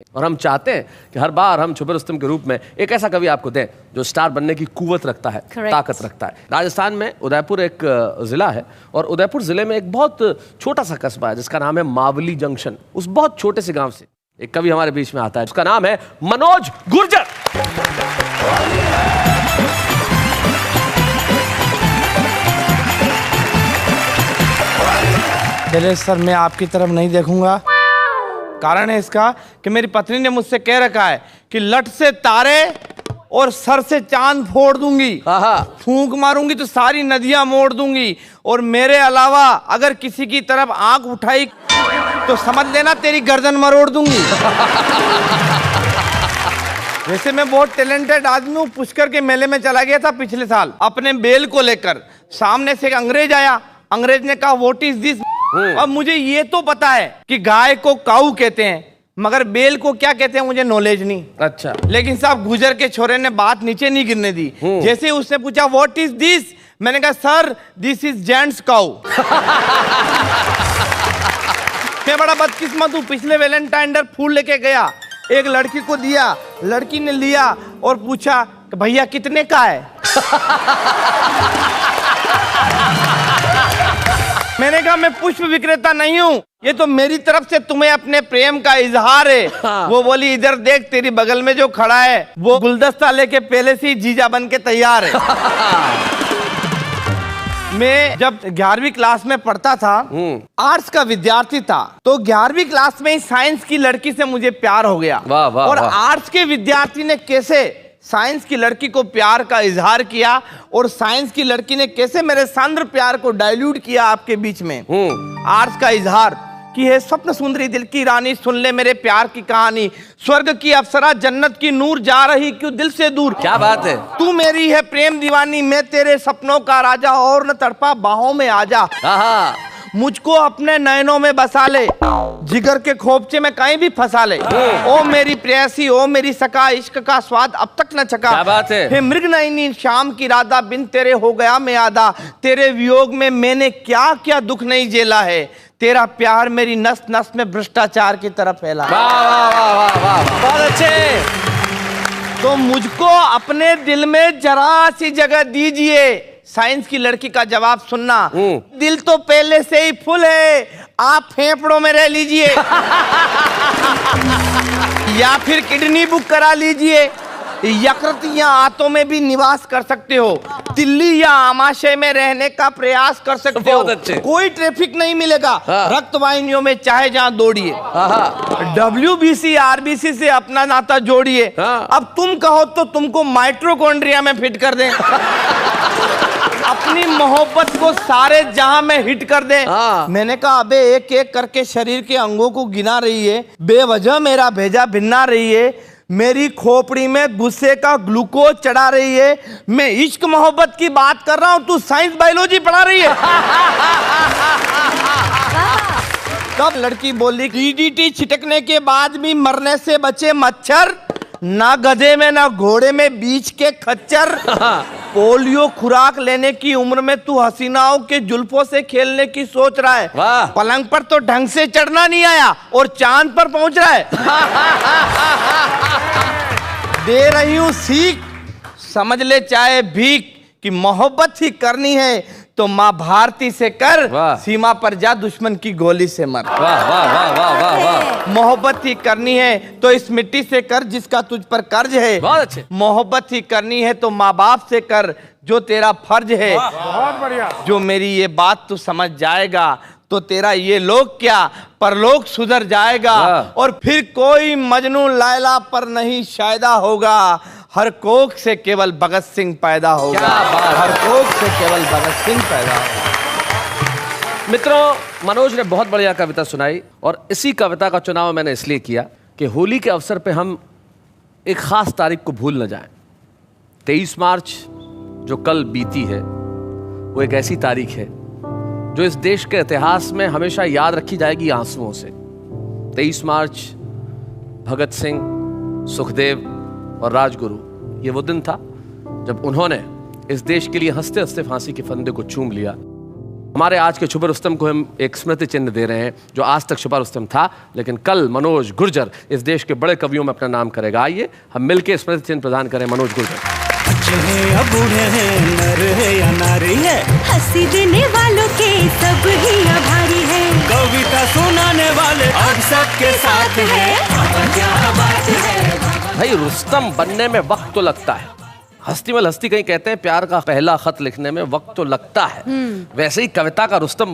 और हम चाहते हैं कि हर बार हम छुपे रुस्तम के रूप में एक ऐसा कवि आपको दें जो स्टार बनने की कुव्वत रखता है, ताकत रखता है। राजस्थान में उदयपुर एक जिला है और उदयपुर जिले में एक बहुत छोटा सा कस्बा है जिसका नाम है मावली जंक्शन। उस बहुत छोटे से गांव से एक कवि हमारे बीच में आता है, उसका नाम है मनोज गुर्जर। चलिए सर, मैं आपकी तरफ नहीं देखूंगा। कारण है इसका कि मेरी पत्नी ने मुझसे कह रखा है कि लट से तारे और सर से चांद फोड़ दूंगी, फूंक मारूंगी तो सारी नदियां मोड़ दूंगी, और मेरे अलावा अगर किसी की तरफ आंख उठाई तो समझ लेना तेरी गर्दन मरोड़ दूंगी। वैसे मैं बहुत टैलेंटेड आदमी हूँ। पुष्कर के मेले में चला गया था पिछले साल अपने बेल को लेकर। सामने से एक अंग्रेज आया। अंग्रेज ने कहा व्हाट इज दिस। अब मुझे ये तो पता है कि गाय को काऊ कहते हैं, मगर बेल को क्या कहते हैं मुझे नॉलेज नहीं। अच्छा। लेकिन साहब गुजर के छोरे ने बात नीचे नहीं गिरने दी। जैसे उसने पूछा व्हाट इज दिस, मैंने कहा सर दिस इज जेंट्स काऊ। मैं बड़ा बदकिस्मत हूँ। पिछले वैलेंटाइन डे फूल लेके गया, एक लड़की को दिया, लड़की ने लिया और पूछा कि भैया कितने का है। मैंने कहा मैं पुष्प विक्रेता नहीं हूँ, ये तो मेरी तरफ से तुम्हें अपने प्रेम का इजहार है। वो बोली इधर देख, तेरी बगल में जो खड़ा है वो गुलदस्ता लेके पहले से ही जीजा बन के तैयार है। मैं जब 11वीं क्लास में पढ़ता था, आर्ट्स का विद्यार्थी था, तो 11वीं क्लास में ही साइंस की लड़की से मुझे प्यार हो गया। और आर्ट्स के विद्यार्थी ने कैसे साइंस की लड़की को प्यार का इजहार किया और साइंस की लड़की ने कैसे मेरे सांद्र प्यार को डाइल्यूट किया आपके बीच में। आर्ट्स का इजहार कि है स्वप्न सुंदरी दिल की रानी, सुन ले मेरे प्यार की कहानी, स्वर्ग की अप्सरा जन्नत की नूर, जा रही क्यों दिल से दूर। क्या बात है। तू मेरी है प्रेम दीवानी, मैं तेरे सपनों का राजा, और न तड़पा बाहों में आजा, मुझको अपने नयनों में बसा ले, जिगर के खोपचे में कहीं भी फंसा ले। ओ मेरी प्रेयसी, ओ मेरी सका, इश्क का स्वाद अब तक न चका। क्या बात है। मृग नयनी शाम की राधा, बिन तेरे हो गया मैं आधा, तेरे वियोग में मैंने क्या क्या दुख नहीं झेला है, तेरा प्यार मेरी नस नस में भ्रष्टाचार की तरफ फैला। वाह वाह वाह वाह, बहुत अच्छे। तो मुझको अपने दिल में जरा सी जगह दीजिए। साइंस की लड़की का जवाब सुनना, दिल तो पहले से ही फुल है, आप फेफड़ों में रह लीजिए। या फिर किडनी बुक करा लीजिए, यकृत या आंतों में भी निवास कर सकते हो, दिल्ली या आमाशय में रहने का प्रयास कर सकते हो। कोई ट्रैफिक नहीं मिलेगा, रक्त वाहिनियों में चाहे जहां दौड़िए। WBC RBC से अपना नाता जोड़िए। अब तुम कहो तो तुमको माइटोकॉन्ड्रिया में फिट कर दें। अपनी मोहब्बत को सारे जहां में हिट कर दे। मैंने कहा अबे एक एक करके शरीर के अंगों को गिना रही है, बेवजह मेरा भेजा भिन्ना रही है, मेरी खोपड़ी में गुस्से का ग्लूकोज चढ़ा रही है, मैं इश्क मोहब्बत की बात कर रहा हूं, तू साइंस बायोलॉजी पढ़ा रही है। तब लड़की बोली DDT छिटकने के बाद भी मरने से बचे मच्छर, ना गधे में ना घोड़े में बीच के खच्चर, पोलियो खुराक लेने की उम्र में तू हसीनाओं के जुल्फों से खेलने की सोच रहा है, पलंग पर तो ढंग से चढ़ना नहीं आया और चांद पर पहुंच रहा है। दे रही हूं सीख, समझ ले चाहे भीख, कि मोहब्बत ही करनी है तो माँ भारती से कर, सीमा पर जा दुश्मन की गोली से मर। वाह वाह वाह वाह वाह वाह। मोहब्बत ही करनी है तो इस मिट्टी से कर जिसका तुझ पर कर्ज है। बहुत अच्छे। मोहब्बत ही करनी है तो माँ बाप से कर जो तेरा फर्ज है। बहुत बढ़िया। जो मेरी ये बात तू समझ जाएगा तो तेरा ये लोग क्या परलोक सुधर जाएगा, और फिर कोई मजनू लैला पर नहीं शायदा होगा, हर कोख से केवल भगत सिंह पैदा होगा। हर कोख से केवल भगत सिंह पैदा होगा। मित्रों, मनोज ने बहुत बढ़िया कविता सुनाई और इसी कविता का चुनाव मैंने इसलिए किया कि होली के अवसर पे हम एक खास तारीख को भूल न जाएं। 23 मार्च जो कल बीती है वो एक ऐसी तारीख है जो इस देश के इतिहास में हमेशा याद रखी जाएगी आंसुओं से। 23 मार्च भगत सिंह, सुखदेव और राजगुरु, ये वो दिन था जब उन्होंने इस देश के लिए हंसते हंसते फांसी के फंदे को चूम लिया। हमारे आज के छुपा रुस्तम को हम एक स्मृति चिन्ह दे रहे हैं, जो आज तक छुपा रुस्तम था, लेकिन कल मनोज गुर्जर इस देश के बड़े कवियों में अपना नाम करेगा। आइए हम मिलकर स्मृति चिन्ह प्रदान करें मनोज गुर्जर। बच्चे हैं या बूढ़े हैं, नर है या नारी है, हंसी देने वालों के सब ही आभारी है, कविता सुनाने वाले अब सबके साथ है। क्या बात है। भाई रुस्तम बनने में वक्त तो लगता है। हस्ती में हस्ती कहीं कहते हैं प्यार का पहला खत लिखने में वक्त तो लगता है, वैसे ही कविता का रुस्तम